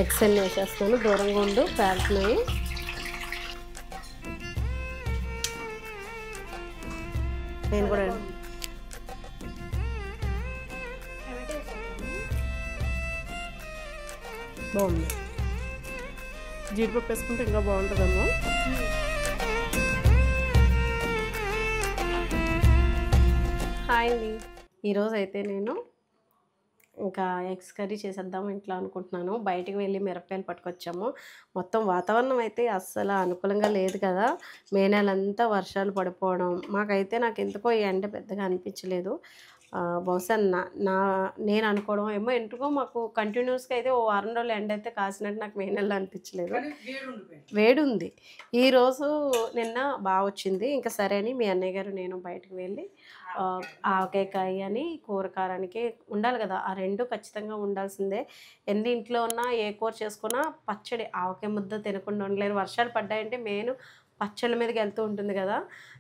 Eggs అన్నీ వేసేస్తాను. దూరంగా ఉండు, పేలుతున్నాయి. నేను కూడా బాగుంది. జీడిపప్పు వేసుకుంటే ఇంకా బాగుంటుందేమో. హాయ్ అండి. ఈరోజు అయితే నేను ఇంకా ఎగ్స్ కర్రీ చేసేద్దాము ఇంట్లో అనుకుంటున్నాను. బయటికి వెళ్ళి మిరపకాయలు పట్టుకొచ్చాము. మొత్తం వాతావరణం అయితే అస్సలు అనుకూలంగా లేదు కదా. మే నెలంతా వర్షాలు పడిపోవడం. నాకు ఎందుకో ఈ ఎండ పెద్దగా అనిపించలేదు. బహుశా నేను అనుకోవడం ఏమో, ఎందుకో మాకు కంటిన్యూస్గా అయితే ఓ వారం రోజులు ఎండ అయితే కాసినట్టు నాకు మే నెలలో అనిపించలేదు. వేడి ఉంది. ఈరోజు నిన్న బాగా వచ్చింది. ఇంకా సరే అని మీ అన్నయ్య గారు నేను బయటకు వెళ్ళి ఆవకాయ అని కూరకారానికి ఉండాలి కదా, ఆ రెండు ఖచ్చితంగా ఉండాల్సిందే. ఎన్ని ఇంట్లో ఉన్నా ఏ కూర చేసుకున్నా పచ్చడి, ఆవకాయ ముద్ద తినకుండా ఉండలేరు. వర్షాలు పడ్డాయంటే మెయిన్ పచ్చళ్ళ మీదకి వెళ్తూ ఉంటుంది కదా.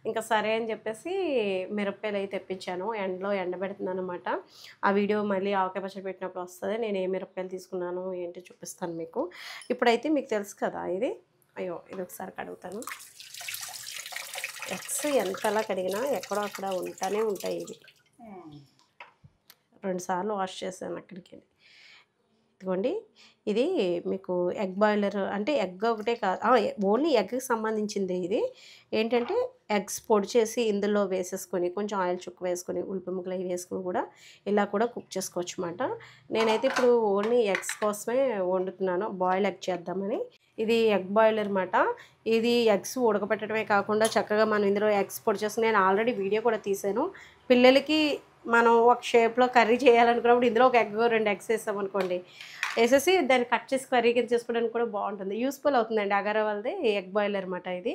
ఇంకా సరే అని చెప్పేసి మిరపకాయలు అయితే తెప్పించాను. ఎండలో ఎండబెడుతున్నాను అనమాట. ఆ వీడియో మళ్ళీ ఆవకాయ పచ్చడి పెట్టినప్పుడు వస్తుంది. నేను ఏ మిరపకాయలు తీసుకున్నాను ఏంటి చూపిస్తాను మీకు. ఇప్పుడైతే మీకు తెలుసు కదా ఇది. ఇది ఒకసారి కడుగుతాను. ఎగ్స్ ఎంతలా కడిగినా ఎక్కడో అక్కడ ఉంటానే ఉంటాయి. ఇవి 2 సార్లు వాష్ చేశాను అక్కడికి. ఇదిగోండి, ఇది మీకు ఎగ్ బాయిలర్ అంటే ఎగ్ ఒకటే కాదు, ఓన్లీ ఎగ్కి సంబంధించింది. ఇది ఏంటంటే ఎగ్స్ పొడి చేసి ఇందులో వేసేసుకొని కొంచెం ఆయిల్ చుక్క వేసుకొని ఉల్లిపాయ ముక్కలు అవి వేసుకొని కూడా ఇలా కూడా కుక్ చేసుకోవచ్చు అన్నమాట. నేనైతే ఇప్పుడు ఓన్లీ ఎగ్స్ కోసమే వండుతున్నాను, బాయిల్ ఎగ్ చేద్దామని. ఇది ఎగ్ బాయిలర్ అన్నమాట. ఇది ఎగ్స్ ఉడకపెట్టడమే కాకుండా చక్కగా మనం ఇందులో ఎగ్స్ పొడి చేసి, నేను ఆల్రెడీ వీడియో కూడా తీసాను. పిల్లలకి మనం ఒక షేప్లో కర్రీ చేయాలనుకున్నప్పుడు ఇందులో ఒక ఎగ్ 2 ఎగ్స్ వేసామనుకోండి, వేసేసి దాన్ని కట్ చేసి కర్రీ కింద చేసుకోవడానికి కూడా బాగుంటుంది. యూస్ఫుల్ అవుతుందండి. అగారా వాళ్ళది ఎగ్ బాయిలర్ అనమాట ఇది.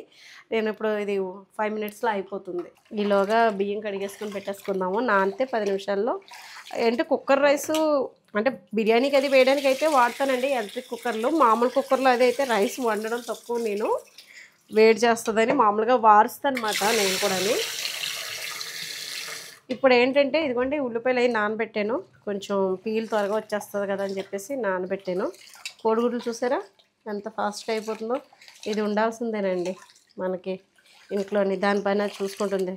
నేను ఇప్పుడు ఇది 5 మినిట్స్లో అయిపోతుంది. ఈలోగా బియ్యం కడిగేసుకొని పెట్టేసుకుందాము. నానితే 10 నిమిషాల్లో. అంటే కుక్కర్ రైసు అంటే బిర్యానీకి అది వేయడానికి అయితే వాడతానండి ఎలక్ట్రిక్ కుక్కర్లో. మామూలు కుక్కర్లో అదైతే రైస్ వండడం తక్కువ, నేను వేడి చేస్తుందని మామూలుగా వారుస్తాను అనమాట నేను కూడా. ఇప్పుడు ఏంటంటే ఇదిగోండి, ఉల్లిపాయలు అవి నానబెట్టాను. కొంచెం పీల్ త్వరగా వచ్చేస్తుంది కదా అని చెప్పేసి నానబెట్టాను. కోడిగుడ్లు చూసారా ఎంత ఫాస్ట్గా అయిపోతుందో. ఇది ఉండాల్సిందేనండి మనకి ఇంట్లోని, దానిపైన చూసుకుంటుంది.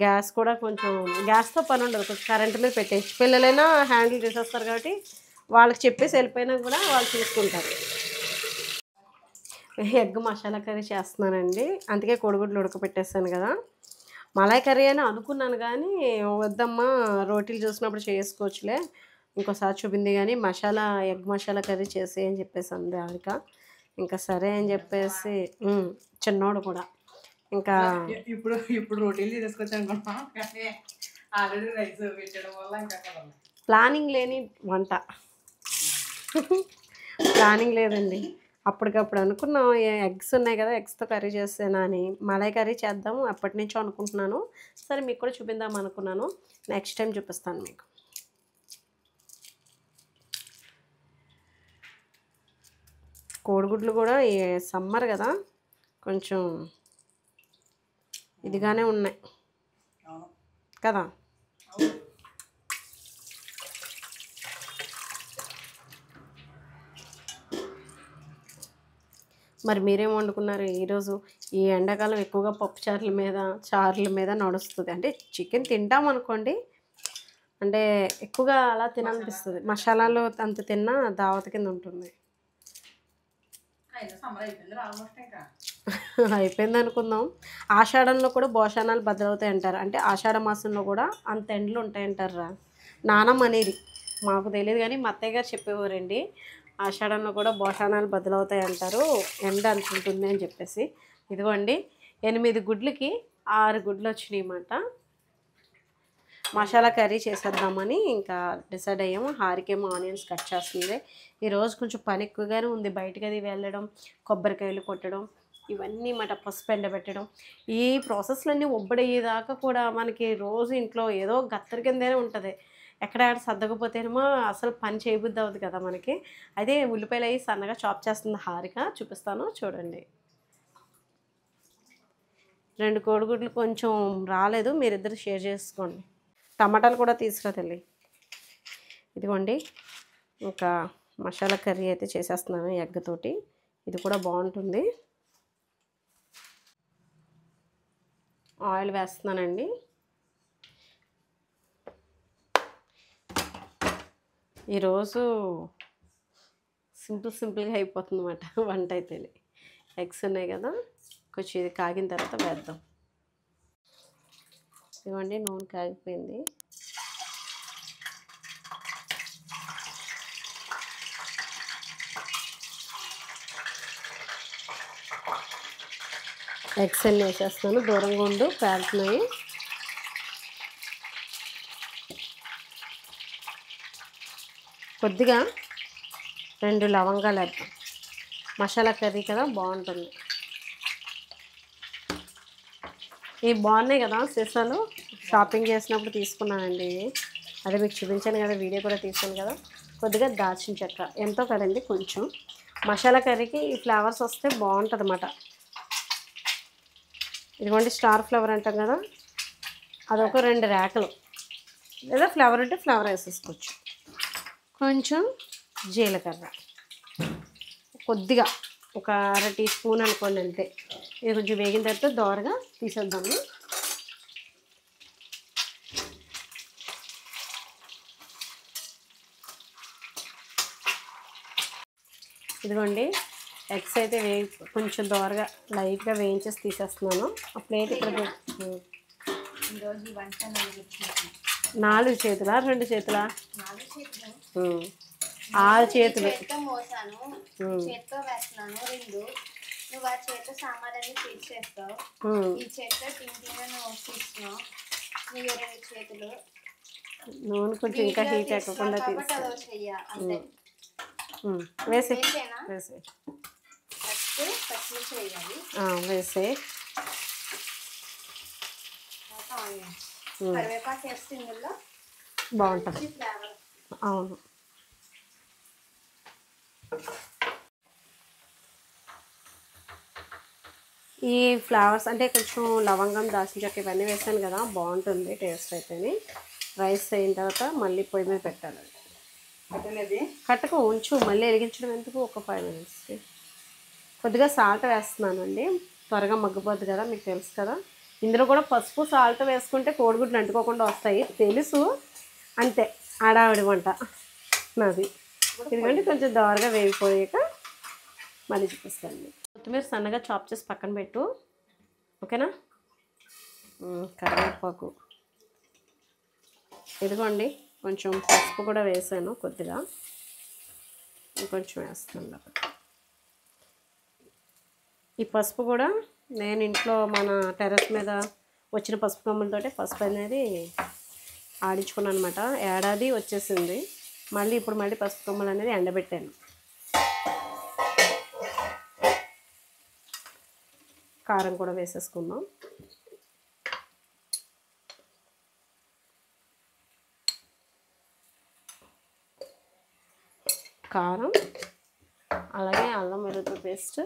గ్యాస్ కూడా కొంచెం గ్యాస్తో పని ఉండదు, కొంచెం కరెంటు మీద పెట్టేసి పిల్లలైనా హ్యాండిల్ చేసేస్తారు కాబట్టి వాళ్ళకి చెప్పేసి వెళ్ళిపోయినా కూడా వాళ్ళు చూసుకుంటారు. ఎగ్ మసాలా కర్రీ చేస్తున్నానండి, అందుకే కోడిగుడ్లు ఉడకపెట్టేస్తాను కదా. మలాయ్ కర్రీ అని అనుకున్నాను కానీ వద్దమ్మా, రోటీలు చూసినప్పుడు చేసుకోవచ్చులే, ఇంకోసారి చూపింది కానీ ఎగ్ మసాలా కర్రీ చేసి అని చెప్పేసి అంది హారిక. ఇంకా సరే అని చెప్పేసి చిన్నోడు కూడా ఇంకా ఇప్పుడు రోటీలు తీసుకొచ్చాను. ప్లానింగ్ లేని వంట, ప్లానింగ్ లేదండి. అప్పటికప్పుడు అనుకున్నాం ఎగ్స్ ఉన్నాయి కదా, ఎగ్స్తో కర్రీ చేస్తాను అని. మలాయ్ కర్రీ చేద్దాము ఎప్పటి నుంచో అనుకుంటున్నాను. సరే మీకు కూడా చూపిద్దాం అనుకున్నాను. నెక్స్ట్ టైం చూపిస్తాను మీకు. కోడిగుడ్లు కూడా సమ్మర్ కదా కొంచెం ఇదిగానే ఉన్నాయి కదా. మరి మీరేం వండుకున్నారు ఈరోజు? ఈ ఎండాకాలం ఎక్కువగా పప్పు చారుల మీద నడుస్తుంది. అంటే చికెన్ తింటాం అనుకోండి, అంటే ఎక్కువగా అలా తినాలనిపిస్తుంది. మసాలాలు అంత తిన్నా దావత కింద ఉంటుంది. అయిపోయింది అనుకుందాం. ఆషాఢంలో కూడా భోషానాలు బదులవుతాయి అంటారు. అంటే ఆషాఢ మాసంలో కూడా అంత ఎండలు ఉంటాయంటారా నానమ్మ అనేది. మాకు తెలియదు కానీ మా అత్తయ్య గారు చెప్పేవారండి, ఆషాఢంలో కూడా భోషానాలు బదులవుతాయి అంటారు, ఎండ అంత ఉంటుంది అని చెప్పేసి. ఇదిగోండి, 8 గుడ్లకి 6 గుడ్లు వచ్చినాయి అన్నమాట. మసాలా కర్రీ చేసేద్దామని ఇంకా డిసైడ్ అయ్యాము. హారికేమో ఆనియన్స్ కట్ చేస్తుంది. ఈరోజు కొంచెం పని ఎక్కువగానే ఉంది. బయటకు అది వెళ్ళడం, కొబ్బరికాయలు కొట్టడం, ఇవన్నీ మాట పసుపు ఎండబెట్టడం, ఈ ప్రాసెస్లన్నీ ఒబ్బడయ్యేదాకా కూడా మనకి రోజు ఇంట్లో ఏదో గత్తరి కిందనే ఉంటుంది. ఎక్కడ సర్దకపోతేనేమో అసలు పని చేయబుద్ధి అవుతుంది కదా మనకి. అదే ఉల్లిపాయలు అవి సన్నగా చాప్ చేస్తుంది హారిక, చూపిస్తాను చూడండి. 2 కోడిగుడ్లు కొంచెం రాలేదు, మీరిద్దరు షేర్ చేసుకోండి. టమాటాలు కూడా తీసుకురా తల్లి. ఇదిగోండి, ఇంకా మసాలా కర్రీ అయితే చేసేస్తున్నాను ఎగ్ తోటి. ఇది కూడా బాగుంటుంది. ఆయిల్ వేస్తున్నానండి. ఈరోజు సింపుల్గా అయిపోతుందన్నమాట వంట అయితే. ఎగ్స్ ఉన్నాయి కదా, కొంచెం ఇది కాగిన తర్వాత వేద్దాం. ఇవ్వండి, నూనె కాగిపోయింది. ఎగ్స్ అన్నీ వేసేస్తాను. దూరంగా ఉండు, పేలుతున్నాయి. కొద్దిగా 2 లవంగాలు వేద్దాం. మసాలా కర్రీ కదా, బాగుంటుంది. ఇవి బాగున్నాయి కదా సీసాలు, షాపింగ్ చేసినప్పుడు తీసుకున్నానండి. అదే మీకు చూపించాను కదా, వీడియో కూడా తీసాను కదా. కొద్దిగా దాల్చిన చెక్క ఎంతో కదండి, కొంచెం. మసాలా కర్రీకి ఈ ఫ్లేవర్స్ వస్తే బాగుంటుంది అన్నమాట. ఇదిగోండి స్టార్ ఫ్లవర్ అంటాం కదా, అదొక 2 రేకలు, లేదా ఫ్లవర్ అంటే ఫ్లవర్ వేసేసుకోవచ్చు. కొంచెం జీలకర్ర, కొద్దిగా ఒక 1/2 టీ స్పూన్ అనుకోండి అంతే. ఇది కొంచెం వేగిన తర్వాత దోరగా తీసేద్దాము. ఇదిగోండి ఎగ్స్ అయితే కొంచెం దోరగా లైట్గా వేయించేసి తీసేస్తున్నాను. ఆ ప్లేట్ ఇక్కడ 4 చేతులా 2 చేతులా? 6 చేతులు. చేతితో వేస్తున్నాను 2. నువ్వు ఆ చేతితో సామాన్లన్నీ తీసేస్తావు. ఈ చేతితో టింటింగ్ తీస్తున్నావు. నువ్వు 2 చేతులు. నూనె కొంచెం ఇంకా హీట్ ఎక్కకుండా వేసే వేసే పచ్చిమిర్చి వేయాలి. వేసే కరివేపాకు వేస్తే ఇందులో బాగుంటుంది. ఫ్లేవర్. అవును. ఈ ఫ్లవర్స్ అంటే కొంచెం లవంగం, దాల్చిన చెక్క ఇవన్నీ వేసాను కదా, బాగుంటుంది టేస్ట్ అయితేని. రైస్ అయిన తర్వాత మళ్ళీ పొయ్యి మీద పెట్టాలి. కట్టకు ఉంచు, మళ్ళీ వెలిగించడం ఎందుకు, ఒక 5 మినిట్స్కి. కొద్దిగా సాల్ట్ వేస్తున్నానండి, త్వరగా మగ్గిపోద్ది కదా, మీకు తెలుసు కదా. ఇందులో కూడా పసుపు సాల్ట్ వేసుకుంటే కోడిగుడ్లు అంటుకోకుండా వస్తాయి, తెలుసు. అంతే, ఆడావిడి వంట నాది. ఎందుకంటే కొంచెం దోరగా వేగిపోయాక మళ్ళీ చూపిస్తాను. కొత్తిమీర సన్నగా చాప్ చేసి పక్కన పెట్టు, ఓకేనా. కరివేపాకు ఇదిగోండి, కొంచెం పసుపు కూడా వేసాను, కొద్దిగా ఇంకొంచెం వేస్తాను. ఈ పసుపు కూడా నేను ఇంట్లో మన టెర్రస్ మీద వచ్చిన పసుపు కొమ్మలతోటి పసుపు అనేది ఆడించుకున్నాను అనమాట. ఏడాది వచ్చేసింది, మళ్ళీ ఇప్పుడు మళ్ళీ పసుపు కొమ్మలు అనేది ఎండబెట్టాను. కారం కూడా వేసేసుకుందాం. కారం, అలాగే అల్లం వెల్లుల్లి పేస్ట్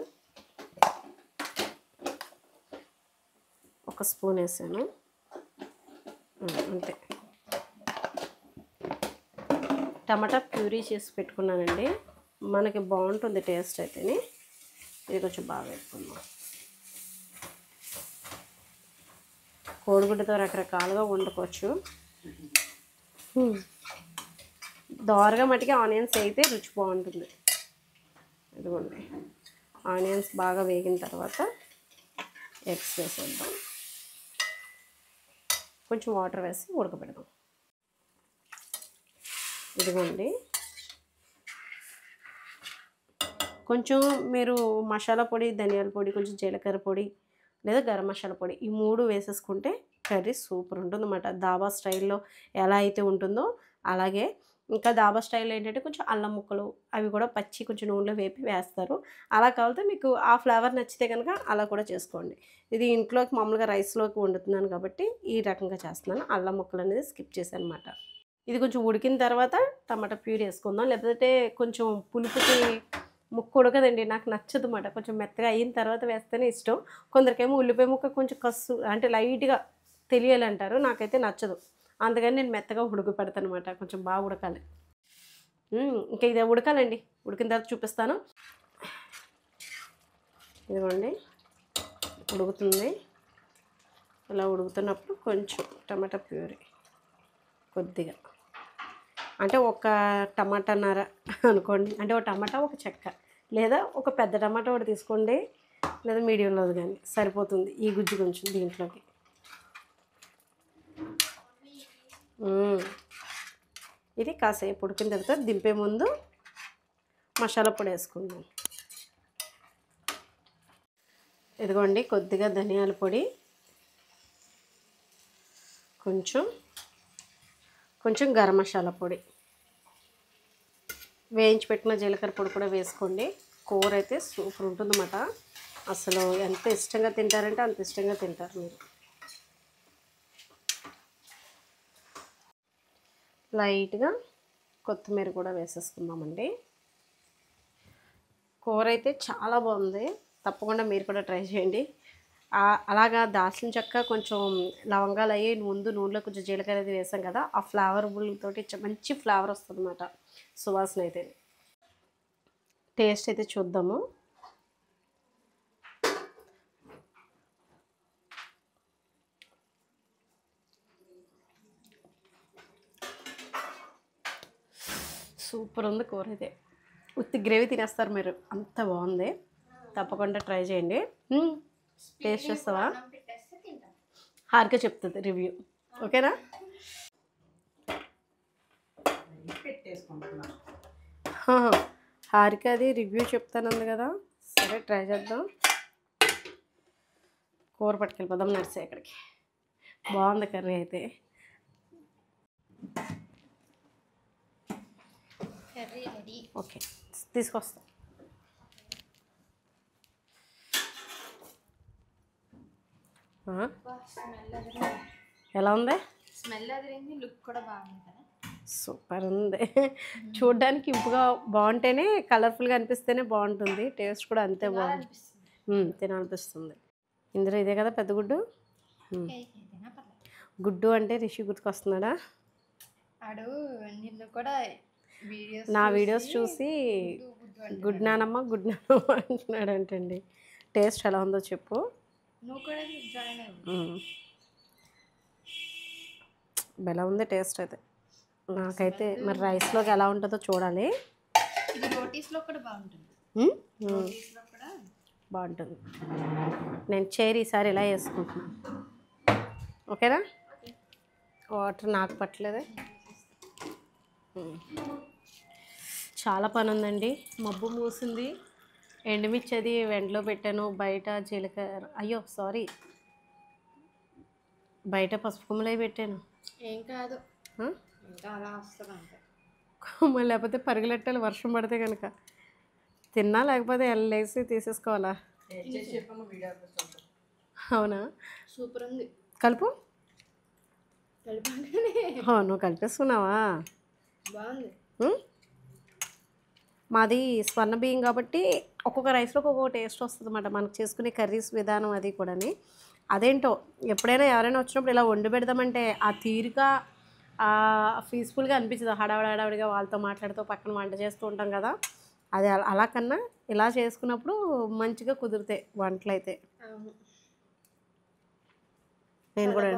1 స్పూన్ వేసాను అంతే. టమాటా ప్యూరీ చేసి పెట్టుకున్నానండి, మనకి బాగుంటుంది టేస్ట్ అయితేనే. ఇది కొంచెం బాగా వేసుకుందాం. కోడిగుడ్డుతో రకరకాలుగా వండుకోవచ్చు. దోరగా మట్టికి ఆనియన్స్ అయితే రుచి బాగుంటుంది. ఇదిగోండి, ఆనియన్స్ బాగా వేగిన తర్వాత ఎగ్స్ వేసేద్దాం. కొంచెం వాటర్ వేసి ఉడకబెడదాం. ఇదిగోండి, కొంచెం మీరు మసాలా పొడి, ధనియాల పొడి, కొంచెం జీలకర్ర పొడి లేదా గరం మసాలా పొడి, ఈ 3 వేసేసుకుంటే కర్రీ సూపర్ ఉంటుందన్నమాట. దాబా స్టైల్లో ఎలా అయితే ఉంటుందో అలాగే. ఇంకా దాబా స్టైల్ ఏంటంటే కొంచెం అల్లం ముక్కలు అవి కూడా పచ్చి కొంచెం నూనెలో వేపి వేస్తారు. అలా కావాలంటే మీకు ఆ ఫ్లేవర్ నచ్చితే కనుక అలా కూడా చేసుకోండి. ఇది ఇంట్లోకి మామూలుగా రైస్లోకి వండుతున్నాను కాబట్టి ఈ రకంగా చేస్తున్నాను. అల్లం ముక్కలు అనేది స్కిప్ చేశాను అనమాట. ఇది కొంచెం ఉడికిన తర్వాత టమాటా ప్యూరీ వేసుకుందాం. లేకపోతే కొంచెం పులుపుకి ముక్క ఉడకదండి, నాకు నచ్చదు అన్నమాట. కొంచెం మెత్తగా అయిన తర్వాత వేస్తేనే ఇష్టం. కొందరికేమో ఉల్లిపాయ ముక్క కొంచెం కస్సు అంటే లైట్గా తెలియాలంటారు, నాకైతే నచ్చదు. అందుకని నేను మెత్తగా ఉడకపెడతాను అనమాట, కొంచెం బాగా ఉడకాలి. ఇంకా ఇది ఉడకాలండి. ఉడికిన తర్వాత చూపిస్తాను. ఇదిగోండి ఉడుకుతుంది. ఇలా ఉడుకుతున్నప్పుడు కొంచెం టమాటా ప్యూరీ కొద్దిగా, అంటే ఒక టమాటాన్నర అనుకోండి, అంటే ఒక టమాటా ఒక చెక్క, లేదా ఒక పెద్ద టమాటా ఒకటి తీసుకోండి, లేదా మీడియంలోది కానీ సరిపోతుంది ఈ గుజ్జు కొంచెం దీంట్లోకి. ఇది కాసేపు ఉడికిన తర్వాత దింపే ముందు మసాలా పొడి వేసుకుందాం. ఇదిగోండి కొద్దిగా ధనియాల పొడి, కొంచెం గరం మసాలా పొడి, వేయించి పెట్టిన జీలకర్ర పొడి కూడా వేసుకోండి. కూర అయితే సూపర్ ఉంటుందన్నమాట. అసలు ఎంత ఇష్టంగా తింటారంటే అంత ఇష్టంగా తింటారు మీరు. లైట్గా కొత్తిమీర కూడా వేసేసుకుందామండి. కూర అయితే చాలా బాగుంది. తప్పకుండా మీరు కూడా ట్రై చేయండి. అలాగా దాల్చిన చెక్క కొంచెం లవంగాలు అయ్యి ముందు నూనెలో కొంచెం జీలకర్ర అది వేసాం కదా, ఆ ఫ్లేవరబుల్ తోటి మంచి ఫ్లేవర్ వస్తుంది అన్నమాట. సువాసన అయితే టేస్ట్ అయితే చూద్దాము. సూపర్ ఉంది కూర అయితే. ఉత్తి గ్రేవీ తినేస్తారు మీరు, అంత బాగుంది. తప్పకుండా ట్రై చేయండి. టేస్ట్ చేస్తావా? హారిక చెప్తుంది రివ్యూ, ఓకేనా? హారిక అది రివ్యూ చెప్తానంది కదా, సరే ట్రై చేద్దాం. కూర పట్టుకెళ్ళిపోదాం నడిచే అక్కడికి. బాగుంది కర్రీ అయితే. ఓకే తీసుకొస్తాం. ఎలా ఉంది? స్మెల్ అదిరింది, లుక్ కూడా బాగుంది కదా. సూపర్ ఉంది. చూడ్డానికి ఇంపుగా బాగుంటేనే, కలర్ఫుల్గా అనిపిస్తేనే బాగుంటుంది. టేస్ట్ కూడా అంతే బాగుంది, తినాలనిపిస్తుంది. ఇందులో ఇదే కదా పెద్ద గుడ్డు. గుడ్డు అంటే రిషి గుర్తుకొస్తున్నాడా? నా వీడియోస్ చూసి గుడ్ నానమ్మ అంటున్నాడు అంటండి. టేస్ట్ ఎలా ఉందో చెప్పు. ఎలా ఉంది టేస్ట్ అయితే? నాకైతే మరి రైస్లోకి ఎలా ఉంటుందో చూడాలి. బాగుంటుంది. నేను చేరి ఈసారి ఇలా వేసుకుంటున్నాను, ఓకేనా? వాటర్ నాకు పట్టలేదే. చాలా పని ఉందండి. మబ్బు మూసింది. ఎండుమిర్చి అది వెంటలో పెట్టాను. బయట జీలకర్ర, అయ్యో సారీ, బయట పసుపు కొమ్మలే పెట్టాను. ఏం కాదు, అలా వస్తుంది అంతే. మళ్ళీ లేకపోతే పరుగులెట్టాలి వర్షం పడితే కనుక. తిన్నా లేకపోతే వెళ్ళేసి తీసేసుకోవాలా? అవునా? సూపర్ ఉంది. కలుపు. నువ్వు కలిపేసుకున్నావా? బాగుంది. మాది స్వర్ణ బియ్యం కాబట్టి ఒక్కొక్క రైస్లోకి ఒక్కొక్క టేస్ట్ వస్తుంది అన్నమాట. మనకు చేసుకునే కర్రీస్ విధానం అది కూడా. అదేంటో ఎప్పుడైనా ఎవరైనా వచ్చినప్పుడు ఇలా వండి పెడదామంటే ఆ తీరిక పీస్ఫుల్గా అనిపించదు. హడావిడిగా వాళ్ళతో మాట్లాడుతూ పక్కన వంట చేస్తూ ఉంటాం కదా, అది అలా కన్నా ఇలా చేసుకున్నప్పుడు మంచిగా కుదురుతాయి వంటలు అయితే. నేను కూడా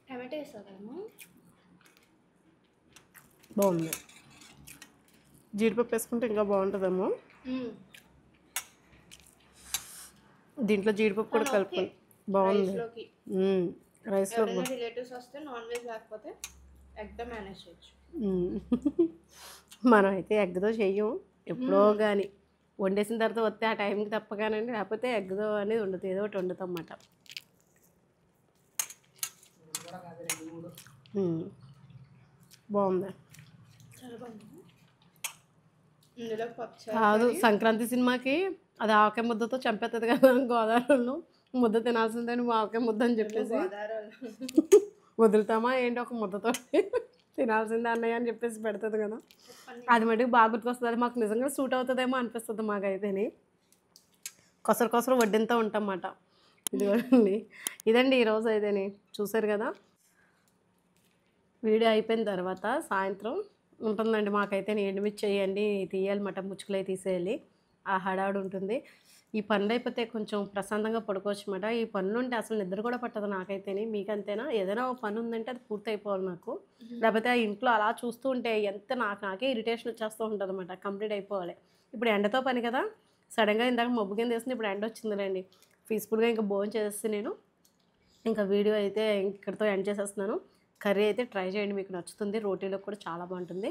టమాటో వేసాము. బాగుంది. జీడిపప్పు వేసుకుంటే ఇంకా బాగుంటుందేమో. దీంట్లో జీడిపప్పు కూడా కలుపుకొని బాగుంది. రైస్లో రిలేటివ్స్ వస్తే నాన్ వెజ్ లేకపోతే ఎగ్తో మేనేజ్ చేయొచ్చు. మనం అయితే ఎగ్తో చెయ్యం ఎప్పుడో కానీ. వండేసిన తర్వాత వస్తే ఆ టైంకి తప్పగానండి, లేకపోతే ఎగ్తో అనేది వండుతుంది, ఏదో ఒకటి వండుతాం అన్నమాట. బాగుంది. కాదు, సంక్రాంతి సినిమాకి అది ఆవకాయ ముద్దతో చంపేస్తుంది కదా గోదావరిలో. ముద్ద తినాల్సిందని ఆవకాయ ముద్ద అని చెప్పేసి వదులుతామా ఏంటి, ఒక ముద్దతో తినాల్సిందే అన్నయ్య అని చెప్పేసి పెడుతుంది కదా. అది మటుకు బాగా గుర్తుకొస్తుంది. అది మాకు నిజంగా సూట్ అవుతుందేమో అనిపిస్తుంది మాకైతేని. కొసరు వడ్డింతో ఉంటాం అన్నమాట. ఇదిగోండి, ఇదండి ఈరోజు అయితేని. చూసారు కదా. వీడియో అయిపోయిన తర్వాత సాయంత్రం ఉంటుందండి మాకైతే ఎండుమిర్చి చేయండి తీయాలి మటన్ ముచ్చుకులై తీసేయాలి ఆ హడావుడి ఉంటుంది. ఈ పనులు అయిపోతే కొంచెం ప్రశాంతంగా పడుకోవచ్చు అన్నమాట. ఈ పనులు ఉంటే అసలు నిద్ర కూడా పట్టదు నాకైతేనే. మీకంతేనా? ఏదైనా ఒక పని ఉందంటే అది పూర్తి అయిపోవాలి నాకు. లేకపోతే ఆ ఇంట్లో అలా చూస్తూ ఉంటే నాకే ఇరిటేషన్ వచ్చేస్తూ ఉంటుంది అన్నమాట. కంప్లీట్ అయిపోవాలి. ఇప్పుడు ఎండతో పని కదా, సడన్గా ఇందాక మబ్బు కింద వేసింది, ఇప్పుడు ఎండ వచ్చిందిలేండి. పీస్ఫుల్గా ఇంకా భోజనం చేసేసి నేను ఇంకా వీడియో అయితే ఇక్కడితో ఎండ్ చేసేస్తున్నాను. కర్రీ అయితే ట్రై చేయండి, మీకు నచ్చుతుంది. రోటీలో కూడా చాలా బాగుంటుంది.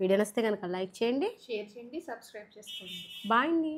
వీడియో నచ్చితే కనుక లైక్ చేయండి, షేర్ చేయండి, సబ్స్క్రైబ్ చేసుకోండి. బాయ్ అండి.